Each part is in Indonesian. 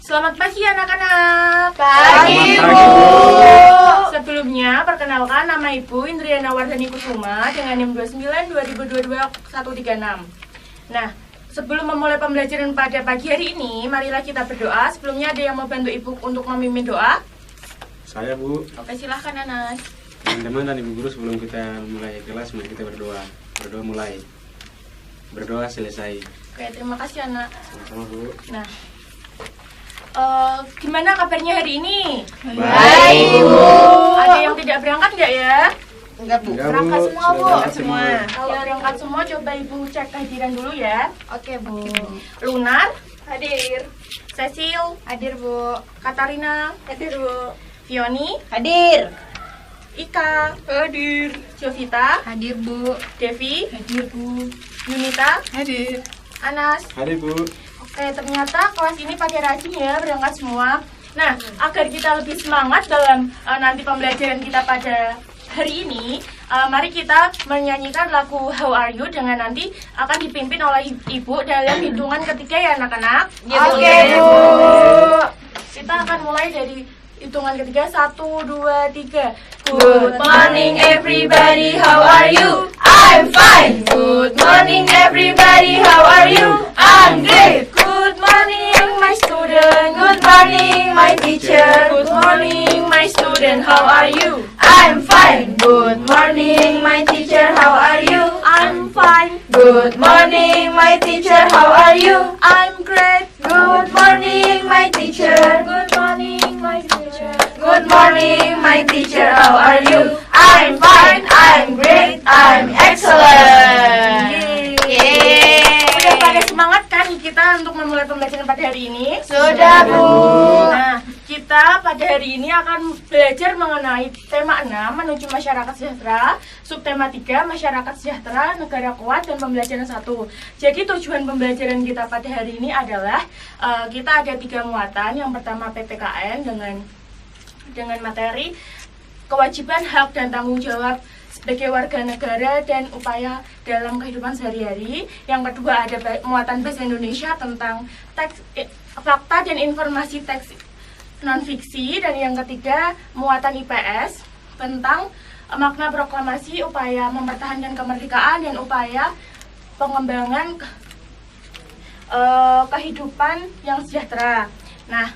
Selamat pagi anak-anak. Pagi, Bu. Sebelumnya perkenalkan, nama Ibu Indriana Wardhani Kusuma dengan NIM 29 2022 136. Nah, sebelum memulai pembelajaran pada pagi hari ini, marilah kita berdoa. Sebelumnya ada yang mau bantu Ibu untuk memimpin doa? Saya, Bu. Oke, silahkan Anas. Teman-teman dan Ibu Guru, sebelum kita mulai kelas, mari kita berdoa. Berdoa mulai. Berdoa selesai. Oke, terima kasih anak. Sama-sama, Bu. Nah, gimana kabarnya hari ini? Baik, Bu. Ada yang tidak berangkat nggak ya? Enggak, Bu. Enggak, Berangkat Bu. semua, Sudah Bu. berangkat semua. Kalau berangkat semua, coba Ibu cek kehadiran dulu ya. Oke, Bu. Lunar, Hadir. Cecil, Hadir, Bu. Katarina, Hadir, Bu. Fioni, Hadir. Ika, Hadir. Jovita, Hadir, Bu. Devi, Hadir, Bu. Yunita, Hadir. Anas. Hadir, Bu. Oke, ternyata kelas ini pada rajin ya, berangkat semua. Nah, agar kita lebih semangat dalam nanti pembelajaran kita pada hari ini, mari kita menyanyikan lagu How Are You dengan nanti akan dipimpin oleh Ibu dalam hitungan ketiga ya anak-anak. Oke, Bu. Kita akan mulai dari hitungan ketiga, 1, 2, 3. Good morning, everybody. How are you? I'm fine. Good morning, everybody. How are you? I'm great. Good morning, my student. Good morning, my teacher. Good morning, my student. How are you? I'm fine. Good morning, my teacher. How are you? I'm fine. Good morning, my teacher. How are you? I'm great. Good morning, my teacher. Good morning, my teacher. Good morning, my teacher. How are you? I'm fine. I'm great. I'm excellent. Udah pada semangat kan kita untuk memulai pembelajaran pada hari ini? Sudah, Bu. Nah, kita pada hari ini akan belajar mengenai tema 6 menuju masyarakat sejahtera, subtema 3 masyarakat sejahtera, negara kuat, dan pembelajaran 1. Jadi tujuan pembelajaran kita pada hari ini adalah kita ada 3 muatan. Yang pertama PPKN dengan materi kewajiban, hak, dan tanggung jawab sebagai warga negara dan upaya dalam kehidupan sehari-hari. Yang kedua ada muatan bahasa Indonesia tentang teks, fakta dan informasi teks non-fiksi. Dan yang ketiga muatan IPS tentang makna proklamasi, upaya mempertahankan kemerdekaan, dan upaya pengembangan kehidupan yang sejahtera. Nah,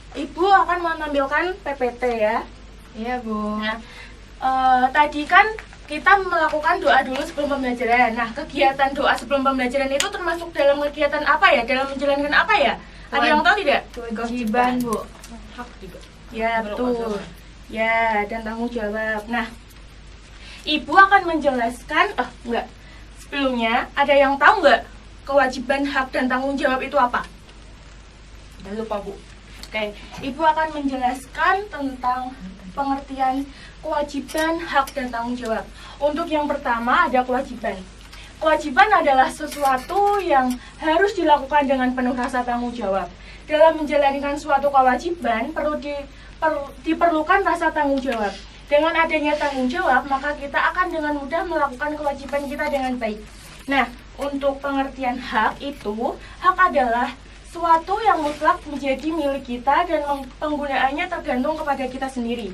Ibu akan menampilkan PPT ya. Iya, Bu. Nah, tadi kan kita melakukan doa dulu sebelum pembelajaran. Nah, kegiatan doa sebelum pembelajaran itu termasuk dalam kegiatan apa ya? Dalam menjalankan apa ya? Ada yang tahu tidak? Kewajiban, Bu. Hak juga. Ya, betul. Ya, dan tanggung jawab. Nah, Ibu akan menjelaskan, enggak. Sebelumnya, ada yang tahu enggak kewajiban, hak, dan tanggung jawab itu apa? Udah lupa, Bu. Oke, Ibu akan menjelaskan tentang pengertian kewajiban, hak, dan tanggung jawab. Untuk yang pertama ada kewajiban. Kewajiban adalah sesuatu yang harus dilakukan dengan penuh rasa tanggung jawab. Dalam menjalankan suatu kewajiban diperlukan rasa tanggung jawab. Dengan adanya tanggung jawab, maka kita akan dengan mudah melakukan kewajiban kita dengan baik. Nah, untuk pengertian hak itu, hak adalah suatu yang mutlak menjadi milik kita dan penggunaannya tergantung kepada kita sendiri.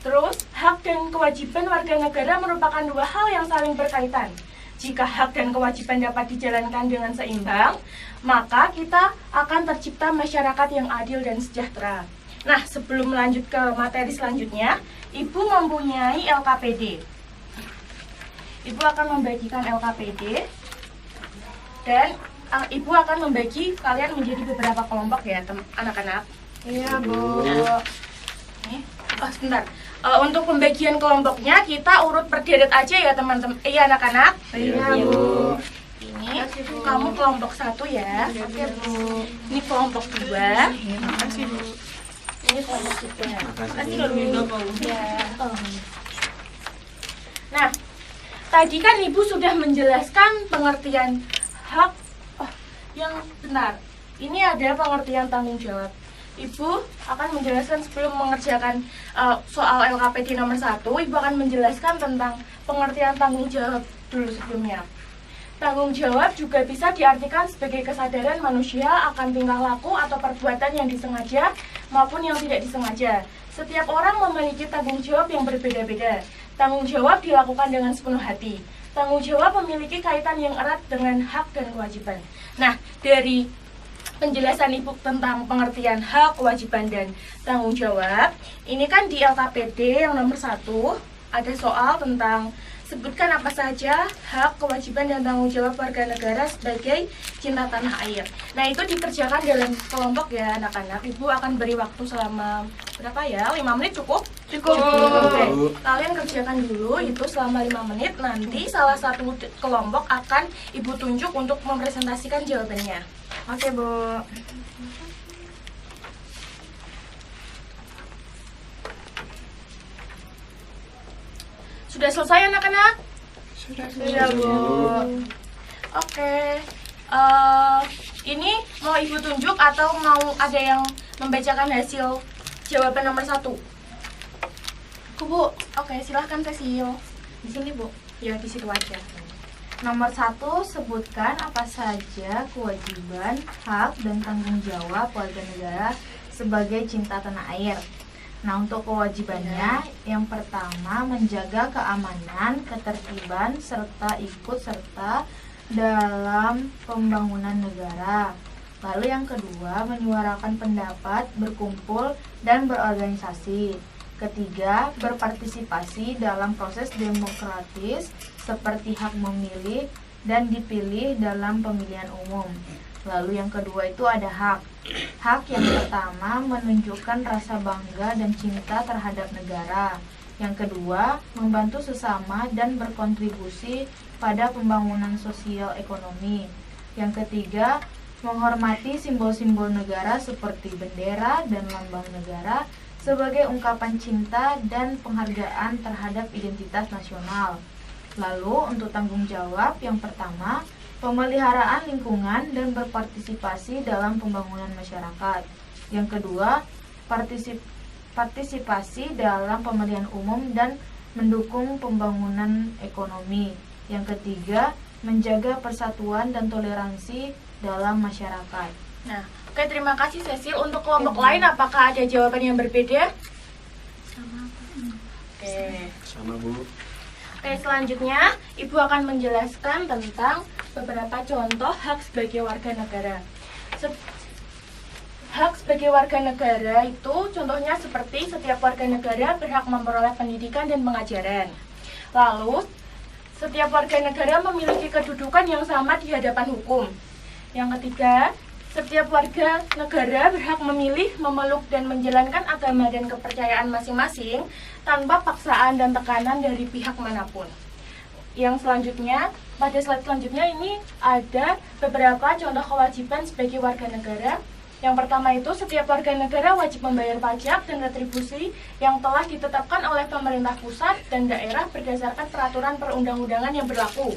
Terus, hak dan kewajiban warga negara merupakan dua hal yang saling berkaitan. Jika hak dan kewajiban dapat dijalankan dengan seimbang, maka kita akan tercipta masyarakat yang adil dan sejahtera. Nah, sebelum lanjut ke materi selanjutnya, Ibu mempunyai LKPD. Ibu akan membagikan LKPD dan Ibu akan membagi kalian menjadi beberapa kelompok ya, anak-anak. Iya, Bu. Nih, sebentar. Untuk pembagian kelompoknya kita urut berderet aja ya, teman-teman. Iya, anak-anak. Iya, Bu. Ini kamu kelompok 1 ya. Oke, Bu. Ini kelompok 2. Makasih, Bu. Ini kelompok 3. Makasih, Bu. Ya. Nah, tadi kan Ibu sudah menjelaskan pengertian hak. Yang benar, ini ada pengertian tanggung jawab. Ibu akan menjelaskan sebelum mengerjakan soal LKPD nomor 1, Ibu akan menjelaskan tentang pengertian tanggung jawab dulu sebelumnya. Tanggung jawab juga bisa diartikan sebagai kesadaran manusia akan tingkah laku atau perbuatan yang disengaja maupun yang tidak disengaja. Setiap orang memiliki tanggung jawab yang berbeda-beda. Tanggung jawab dilakukan dengan sepenuh hati. Tanggung jawab memiliki kaitan yang erat dengan hak dan kewajiban. Nah, dari penjelasan Ibu tentang pengertian hak, kewajiban, dan tanggung jawab, ini kan di LKPD yang nomor 1 ada soal tentang sebutkan apa saja hak, kewajiban, dan tanggung jawab warga negara sebagai cinta tanah air. Nah, itu dikerjakan dalam kelompok ya anak-anak. Ibu akan beri waktu selama berapa ya? 5 menit cukup? Cukup. Oke. Kalian kerjakan dulu itu selama 5 menit. Nanti salah satu kelompok akan Ibu tunjuk untuk mempresentasikan jawabannya. Oke, Bu. Sudah selesai anak-anak? Sudah, Bu. Oke. Ini mau Ibu tunjuk atau mau ada yang membacakan hasil jawaban nomor 1? Bu. Oke, silahkan Cecil. Di sini, Bu. Ya, di situ aja. Nomor 1, sebutkan apa saja kewajiban, hak, dan tanggung jawab warga negara sebagai cinta tanah air. Nah, untuk kewajibannya, yang pertama menjaga keamanan, ketertiban, serta ikut serta dalam pembangunan negara. Lalu yang kedua, menyuarakan pendapat, berkumpul, dan berorganisasi. Ketiga, berpartisipasi dalam proses demokratis seperti hak memilih dan dipilih dalam pemilihan umum. Lalu yang kedua itu ada hak. Hak yang pertama menunjukkan rasa bangga dan cinta terhadap negara. Yang kedua, membantu sesama dan berkontribusi pada pembangunan sosial ekonomi. Yang ketiga, menghormati simbol-simbol negara seperti bendera dan lambang negara sebagai ungkapan cinta dan penghargaan terhadap identitas nasional. Lalu untuk tanggung jawab yang pertama, pemeliharaan lingkungan dan berpartisipasi dalam pembangunan masyarakat. Yang kedua, partisipasi dalam pemilihan umum dan mendukung pembangunan ekonomi. Yang ketiga, menjaga persatuan dan toleransi dalam masyarakat. Nah, oke, terima kasih Cecil. Untuk kelompok lain, apakah ada jawaban yang berbeda? Oke. Sama, Bu. Oke, selanjutnya Ibu akan menjelaskan tentang beberapa contoh hak sebagai warga negara. Hak sebagai warga negara itu contohnya seperti setiap warga negara berhak memperoleh pendidikan dan pengajaran. Lalu, setiap warga negara memiliki kedudukan yang sama di hadapan hukum. Yang ketiga, setiap warga negara berhak memilih, memeluk, dan menjalankan agama dan kepercayaan masing-masing tanpa paksaan dan tekanan dari pihak manapun. Yang selanjutnya, pada slide selanjutnya ini ada beberapa contoh kewajiban sebagai warga negara. Yang pertama itu, setiap warga negara wajib membayar pajak dan retribusi yang telah ditetapkan oleh pemerintah pusat dan daerah berdasarkan peraturan perundang-undangan yang berlaku.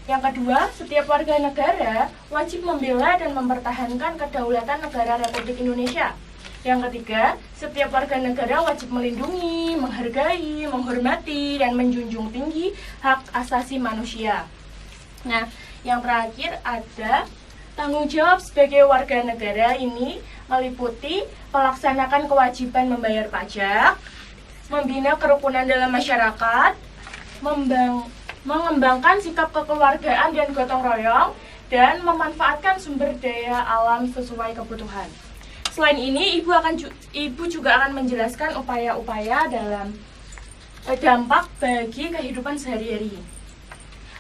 Yang kedua, setiap warga negara wajib membela dan mempertahankan kedaulatan negara Republik Indonesia. Yang ketiga, setiap warga negara wajib melindungi, menghargai, menghormati, dan menjunjung tinggi hak asasi manusia. Nah, yang terakhir ada tanggung jawab sebagai warga negara. Ini meliputi melaksanakan kewajiban membayar pajak, membina kerukunan dalam masyarakat, mengembangkan sikap kekeluargaan dan gotong royong, dan memanfaatkan sumber daya alam sesuai kebutuhan. Selain ini, Ibu juga akan menjelaskan upaya-upaya dalam dampak bagi kehidupan sehari-hari.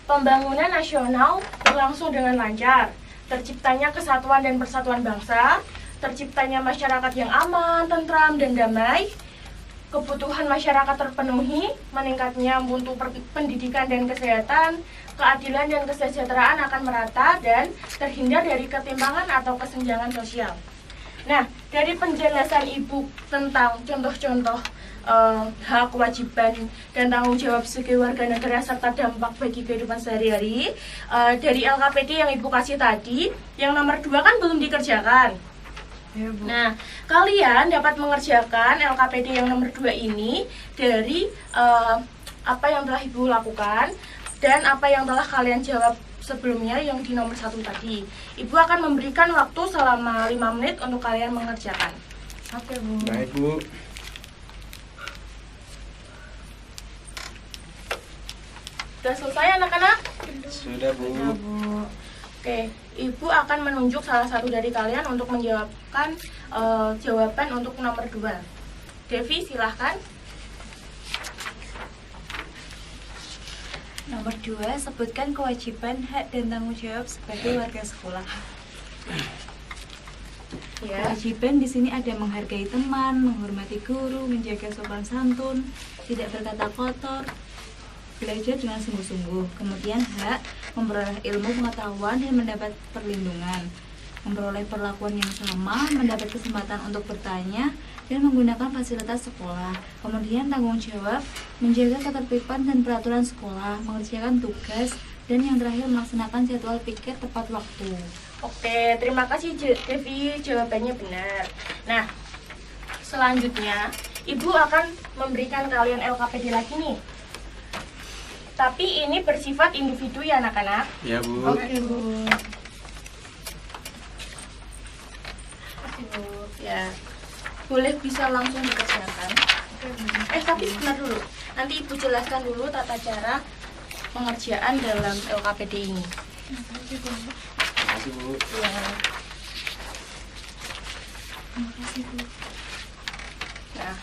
Pembangunan nasional berlangsung dengan lancar, terciptanya kesatuan dan persatuan bangsa, terciptanya masyarakat yang aman, tentram, dan damai, kebutuhan masyarakat terpenuhi, meningkatnya mutu pendidikan dan kesehatan, keadilan dan kesejahteraan akan merata, dan terhindar dari ketimpangan atau kesenjangan sosial. Nah, dari penjelasan Ibu tentang contoh-contoh hak, kewajiban, dan tanggung jawab sebagai warga negara serta dampak bagi kehidupan sehari-hari, dari LKPD yang Ibu kasih tadi, yang nomor 2 kan belum dikerjakan. Ya, Bu. Nah, kalian dapat mengerjakan LKPD yang nomor 2 ini dari apa yang telah Ibu lakukan dan apa yang telah kalian jawab sebelumnya yang di nomor 1 tadi. Ibu akan memberikan waktu selama 5 menit untuk kalian mengerjakan. Oke, Bu. Baik, Bu. Sudah selesai anak-anak? Sudah, Bu. Ya, Bu. Oke, Ibu akan menunjuk salah satu dari kalian untuk menjawabkan jawaban untuk nomor 2. Devi, silahkan. Nomor 2, sebutkan kewajiban, hak, dan tanggung jawab sebagai warga sekolah. Ya. Kewajiban di sini ada menghargai teman, menghormati guru, menjaga sopan santun, tidak berkata kotor, belajar dengan sungguh-sungguh. Kemudian hak, memperoleh ilmu pengetahuan dan mendapat perlindungan, memperoleh perlakuan yang sama, mendapat kesempatan untuk bertanya, dan menggunakan fasilitas sekolah. Kemudian tanggung jawab, menjaga ketertiban dan peraturan sekolah, mengerjakan tugas, dan yang terakhir melaksanakan jadwal pikir tepat waktu. Oke, terima kasih Devi, jawabannya benar. Nah, selanjutnya Ibu akan memberikan kalian LKPD lagi nih. Tapi ini bersifat individu ya anak-anak. Ya, Bu. Oke, Bu. Ya, boleh bisa langsung dikerjakan. Tapi sebentar dulu. Nanti Ibu jelaskan dulu tata cara pengerjaan dalam LKPD ini. Terima kasih, Bu. Ya. Nah,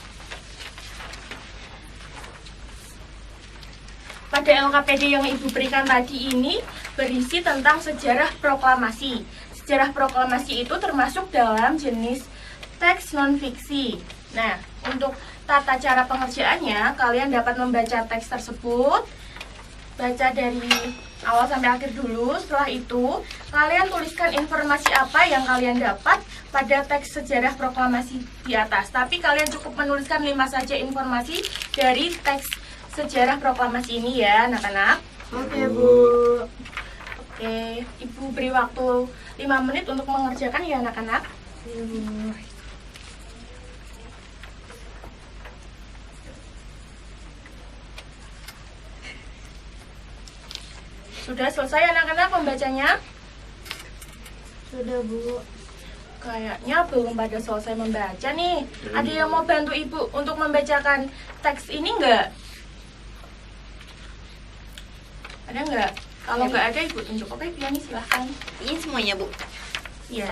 pada LKPD yang Ibu berikan tadi ini berisi tentang sejarah proklamasi. Sejarah proklamasi itu termasuk dalam jenis teks non-fiksi. Nah, untuk tata cara pengerjaannya, kalian dapat membaca teks tersebut, baca dari awal sampai akhir dulu. Setelah itu, kalian tuliskan informasi apa yang kalian dapat pada teks sejarah proklamasi di atas. Tapi kalian cukup menuliskan 5 saja informasi dari teks sejarah proklamasi ini ya, anak-anak. Oke, Bu. Oke, Ibu beri waktu 5 menit untuk mengerjakan ya, anak-anak. Iya, Bu. Sudah selesai anak-anak membacanya? Sudah, Bu. Kayaknya belum pada selesai membaca nih. Ada yang mau bantu Ibu untuk membacakan teks ini enggak? Ada enggak? Kalau enggak ada, Ibu tunjuk. Oke, Piani silahkan. Ini semuanya, Bu. Iya.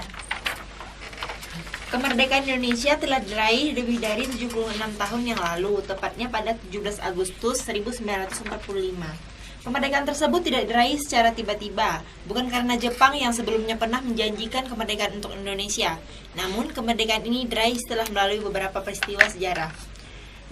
Kemerdekaan Indonesia telah diraih lebih dari 76 tahun yang lalu, tepatnya pada 17 Agustus 1945. Kemerdekaan tersebut tidak diraih secara tiba-tiba, bukan karena Jepang yang sebelumnya pernah menjanjikan kemerdekaan untuk Indonesia. Namun, kemerdekaan ini diraih setelah melalui beberapa peristiwa sejarah.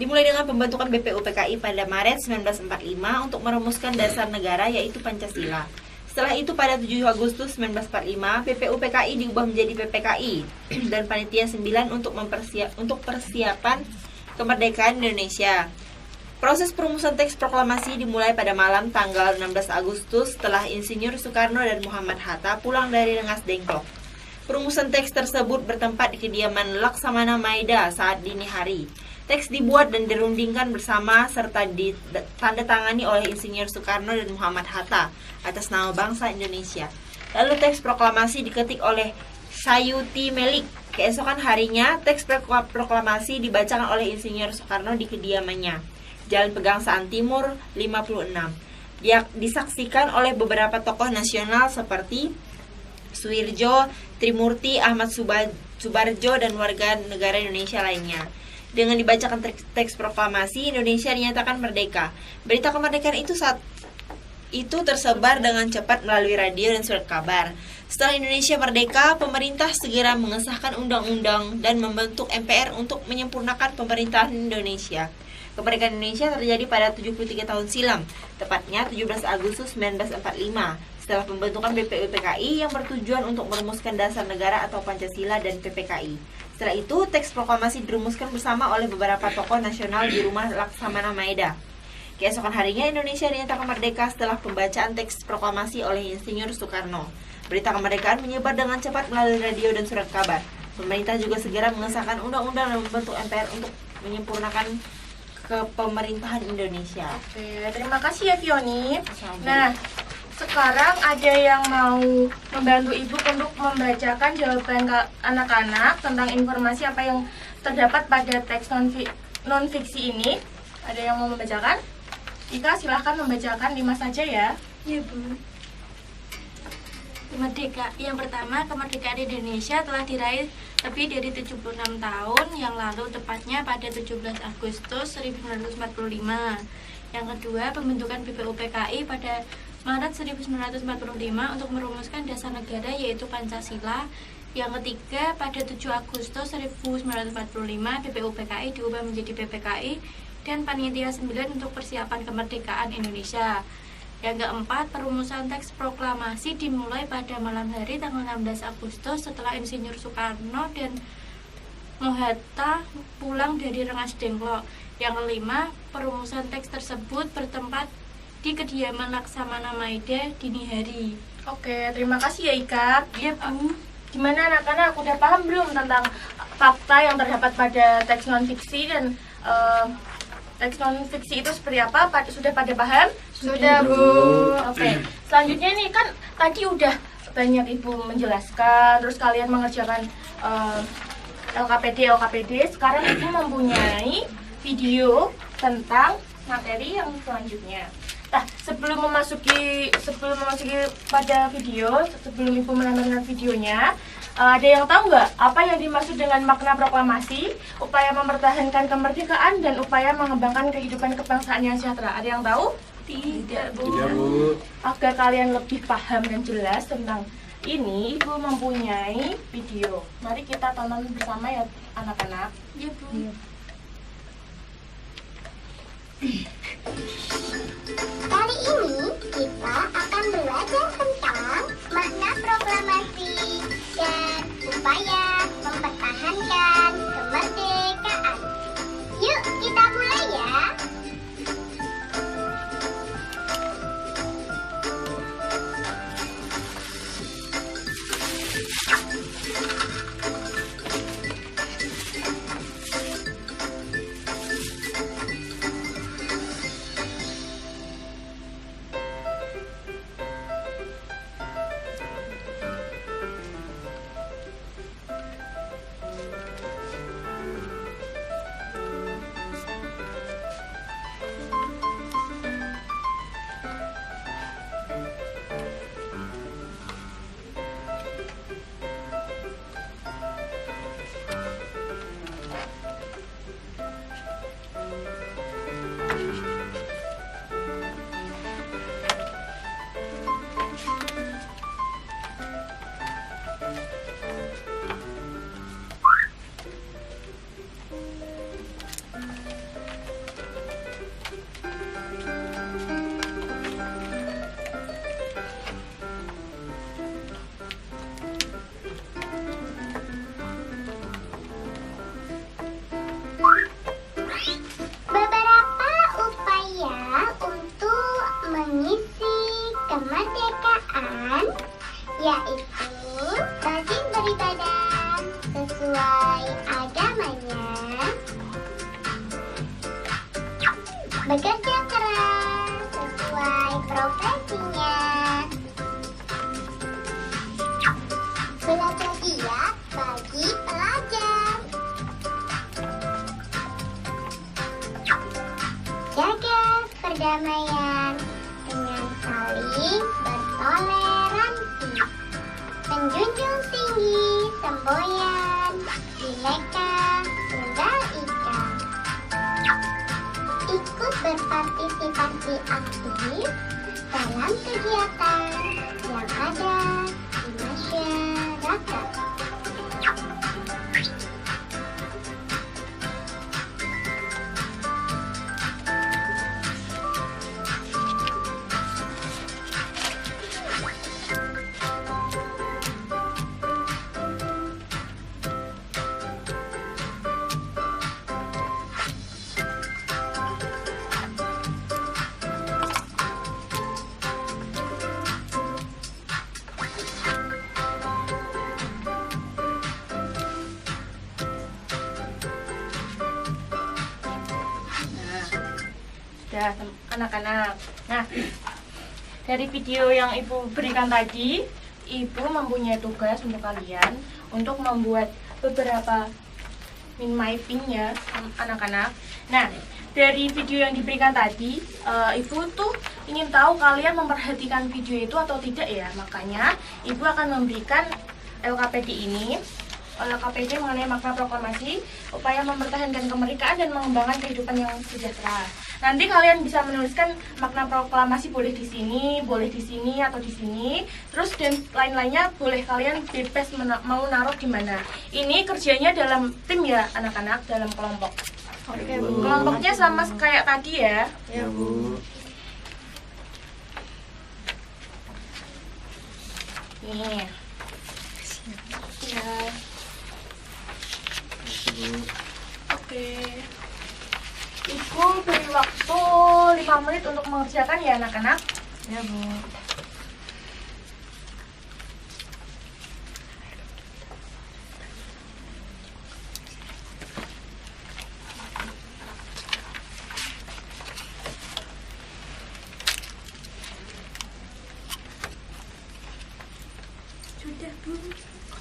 Dimulai dengan pembentukan BPUPKI pada Maret 1945 untuk merumuskan dasar negara yaitu Pancasila. Setelah itu pada 7 Agustus 1945, BPUPKI diubah menjadi PPKI dan Panitia 9 untuk persiapan kemerdekaan Indonesia. Proses perumusan teks proklamasi dimulai pada malam tanggal 16 Agustus setelah Insinyur Soekarno dan Muhammad Hatta pulang dari Rengas Dengklok. Perumusan teks tersebut bertempat di kediaman Laksamana Maeda saat dini hari. Teks dibuat dan dirundingkan bersama serta ditandatangani oleh Insinyur Soekarno dan Muhammad Hatta atas nama bangsa Indonesia. Lalu teks proklamasi diketik oleh Sayuti Melik. Keesokan harinya, teks proklamasi dibacakan oleh Insinyur Soekarno di kediamannya, Jalan Pegangsaan Timur 56. Dia disaksikan oleh beberapa tokoh nasional seperti Suwirjo, Trimurti, Ahmad Subarjo, dan warga negara Indonesia lainnya. Dengan dibacakan teks proklamasi, Indonesia dinyatakan merdeka. Berita kemerdekaan itu saat itu tersebar dengan cepat melalui radio dan surat kabar. Setelah Indonesia merdeka, pemerintah segera mengesahkan undang-undang dan membentuk MPR untuk menyempurnakan pemerintahan Indonesia. Kemerdekaan Indonesia terjadi pada 73 tahun silam, tepatnya 17 Agustus 1945, setelah pembentukan BPUPKI yang bertujuan untuk merumuskan dasar negara atau Pancasila dan PPKI. Setelah itu, teks proklamasi dirumuskan bersama oleh beberapa tokoh nasional di rumah Laksamana Maeda. Keesokan harinya, Indonesia dinyatakan merdeka setelah pembacaan teks proklamasi oleh Insinyur Soekarno. Berita kemerdekaan menyebar dengan cepat melalui radio dan surat kabar. Pemerintah juga segera mengesahkan undang-undang dan membentuk MPR untuk menyempurnakan kepemerintahan Indonesia. Oke, terima kasih ya Fioni. Nah, sekarang ada yang mau membantu Ibu untuk membacakan jawaban ke anak-anak tentang informasi apa yang terdapat pada teks non-fiksi ini. Ada yang mau membacakan? Ika, silahkan membacakan 5 saja ya. Ya, Bu. Yang pertama, kemerdekaan Indonesia telah diraih lebih dari 76 tahun yang lalu, tepatnya pada 17 Agustus 1945. Yang kedua, pembentukan BPUPKI pada Maret 1945 untuk merumuskan dasar negara yaitu Pancasila. Yang ketiga, pada 7 Agustus 1945 BPUPKI diubah menjadi PPKI dan Panitia 9 untuk persiapan kemerdekaan Indonesia. Yang keempat, perumusan teks proklamasi dimulai pada malam hari tanggal 16 Agustus setelah Insinyur Soekarno dan Mohatta pulang dari Rengas Dengklok. Yang kelima, perumusan teks tersebut bertempat di kediaman Laksamana Maida dini hari. Oke, terima kasih ya Ika. Ya, Bu. Gimana anak-anak, udah paham belum tentang fakta yang terdapat pada teks non-fiksi dan teks non-fiksi itu seperti apa? Sudah pada paham? Sudah, Bu. Oke, selanjutnya nih kan tadi udah banyak Ibu menjelaskan, terus kalian mengerjakan LKPD. Sekarang Ibu mempunyai video tentang materi yang selanjutnya. Nah, sebelum memasuki pada video, sebelum Ibu menonton videonya, ada yang tahu nggak apa yang dimaksud dengan makna proklamasi, upaya mempertahankan kemerdekaan, dan upaya mengembangkan kehidupan kebangsaan yang sejahtera? Ada yang tahu? Tidak, Bu. Tidak, Bu. Agar kalian lebih paham dan jelas tentang ini, Ibu mempunyai video. Mari kita tonton bersama ya anak-anak. Ya, Bu. Kali ini kita akan belajar tentang makna proklamasi dan upaya mempertahankan kemerdekaan. Yuk kita mulai ya. Beberapa upaya untuk mengisi kemerdekaan yaitu rajin beribadah sesuai agamanya, bekerja keras sesuai profesinya, belajar giat bagi pelajar, jaga perdamaian dengan saling bertoleransi, menjunjung tinggi semboyan Bhinneka Tunggal Ika, ikut berpartisipasi aktif dalam kegiatan yang ada di masyarakat. Sudah anak-anak. Nah, Dari video yang Ibu berikan tadi, Ibu mempunyai tugas untuk kalian untuk membuat beberapa mind mapping ya anak-anak. Nah, dari video yang diberikan tadi, Ibu tuh ingin tahu kalian memperhatikan video itu atau tidak ya. Makanya Ibu akan memberikan LKPD ini. LKPD mengenai makna proklamasi, upaya mempertahankan kemerdekaan dan mengembangkan kehidupan yang sejahtera. Nanti kalian bisa menuliskan makna proklamasi boleh di sini, atau di sini. Terus dan lain-lainnya boleh kalian bebas mau naruh di mana. Ini kerjanya dalam tim ya anak-anak, dalam kelompok. Oke, Bu. Kelompoknya sama kayak tadi ya. Ya, Bu. Nih. Ya. Oke. Ibu beri waktu 5 menit untuk mengerjakan ya anak-anak. Ya, Bu.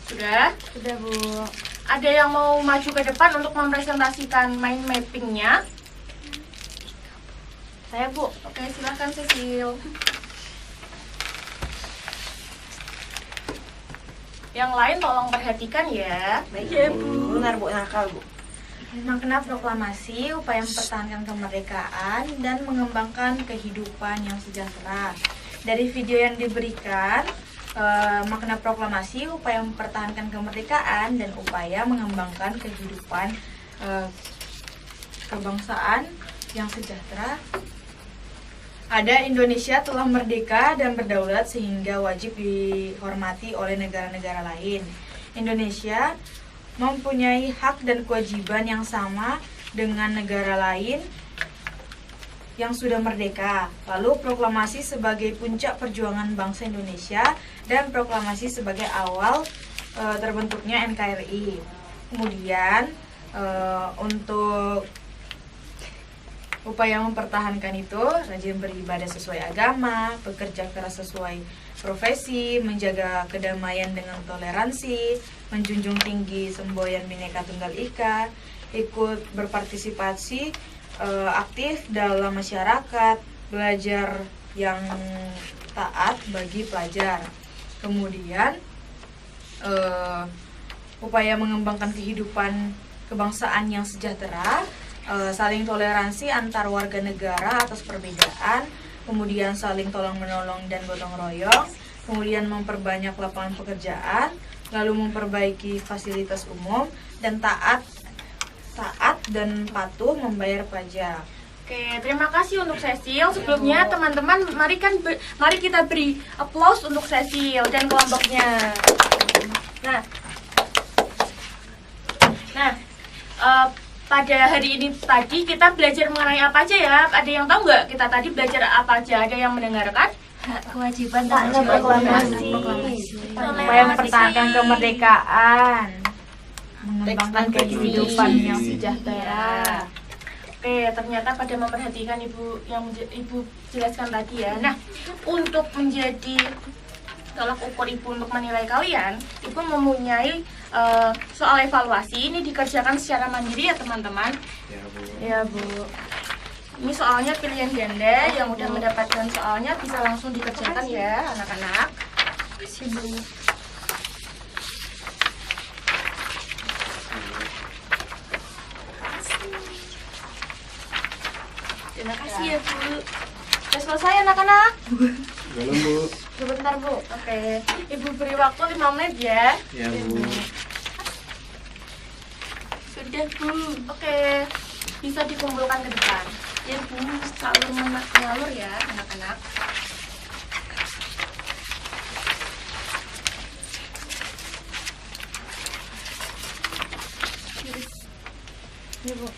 Sudah? Sudah, Bu. Ada yang mau maju ke depan untuk mempresentasikan mind mappingnya? Saya, Bu. Oke, silahkan Cecil. Yang lain tolong perhatikan ya. Baik ya, Bu. Benar, Bu. Nakal, Bu. Makna proklamasi, upaya mempertahankan kemerdekaan dan mengembangkan kehidupan yang sejahtera. Dari video yang diberikan, makna proklamasi, upaya mempertahankan kemerdekaan dan upaya mengembangkan kehidupan kebangsaan yang sejahtera. Ada Indonesia telah merdeka dan berdaulat sehingga wajib dihormati oleh negara-negara lain. Indonesia mempunyai hak dan kewajiban yang sama dengan negara lain yang sudah merdeka. Lalu proklamasi sebagai puncak perjuangan bangsa Indonesia dan proklamasi sebagai awal terbentuknya NKRI. Kemudian untuk upaya mempertahankan itu, rajin beribadah sesuai agama, bekerja keras sesuai profesi, menjaga kedamaian dengan toleransi, menjunjung tinggi semboyan Bhinneka Tunggal Ika, ikut berpartisipasi aktif dalam masyarakat, belajar yang taat bagi pelajar. Kemudian upaya mengembangkan kehidupan kebangsaan yang sejahtera, saling toleransi antar warga negara atas perbedaan, kemudian saling tolong menolong dan gotong royong, kemudian memperbanyak lapangan pekerjaan, lalu memperbaiki fasilitas umum, dan taat dan patuh membayar pajak. Oke, terima kasih untuk Cecil. Sebelumnya teman-teman, mari kita beri applause untuk Cecil dan kelompoknya. Nah, pada hari ini tadi kita belajar mengenai apa aja ya? Ada yang tahu nggak kita tadi belajar apa aja? Ada yang mendengarkan? Kewajiban Makna proklamasi, upaya mempertahankan kemerdekaan, mengembangkan kehidupan yang sejahtera. Oke, ternyata pada memperhatikan Ibu jelaskan tadi ya. Nah, untuk menjadi tolak ukur Ibu untuk menilai kalian, Ibu mempunyai soal evaluasi. Ini dikerjakan secara mandiri ya teman-teman. Ya, Bu. Ya, Bu. Ini soalnya pilihan ganda, yang udah mendapatkan soalnya bisa langsung dikerjakan ya anak-anak. Makasih, Bu. Terima kasih ya, Bu. Sudah selesai anak-anak? Belum, Bu. Sebentar, Bu. Oke. Ibu beri waktu 5 menit ya. Ya, Bu. Sudah, Bu. Oke. Bisa dikumpulkan ke depan. Ya, Bu. Selalu mengalur ya, anak-anak. Ya, Bu.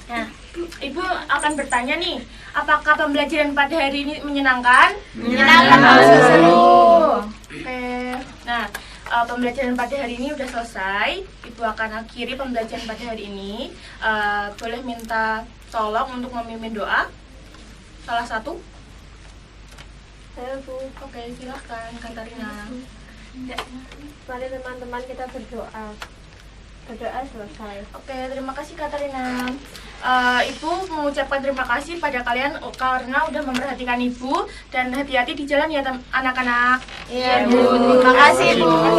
Nah, Ibu akan bertanya nih, apakah pembelajaran pada hari ini menyenangkan? Menyenangkan, Seru. Oke. Nah, pembelajaran pada hari ini udah selesai. Ibu akan akhiri pembelajaran pada hari ini. Boleh minta tolong untuk memimpin doa? Salah satu? Saya Bu. Oke, silahkan Katarina. Mari teman-teman kita berdoa. Berdoa selesai. Oke, terima kasih Katarina. Ibu mengucapkan terima kasih pada kalian karena udah memperhatikan Ibu, dan hati-hati di jalan ya anak-anak. Iya Bu, terima kasih Bu.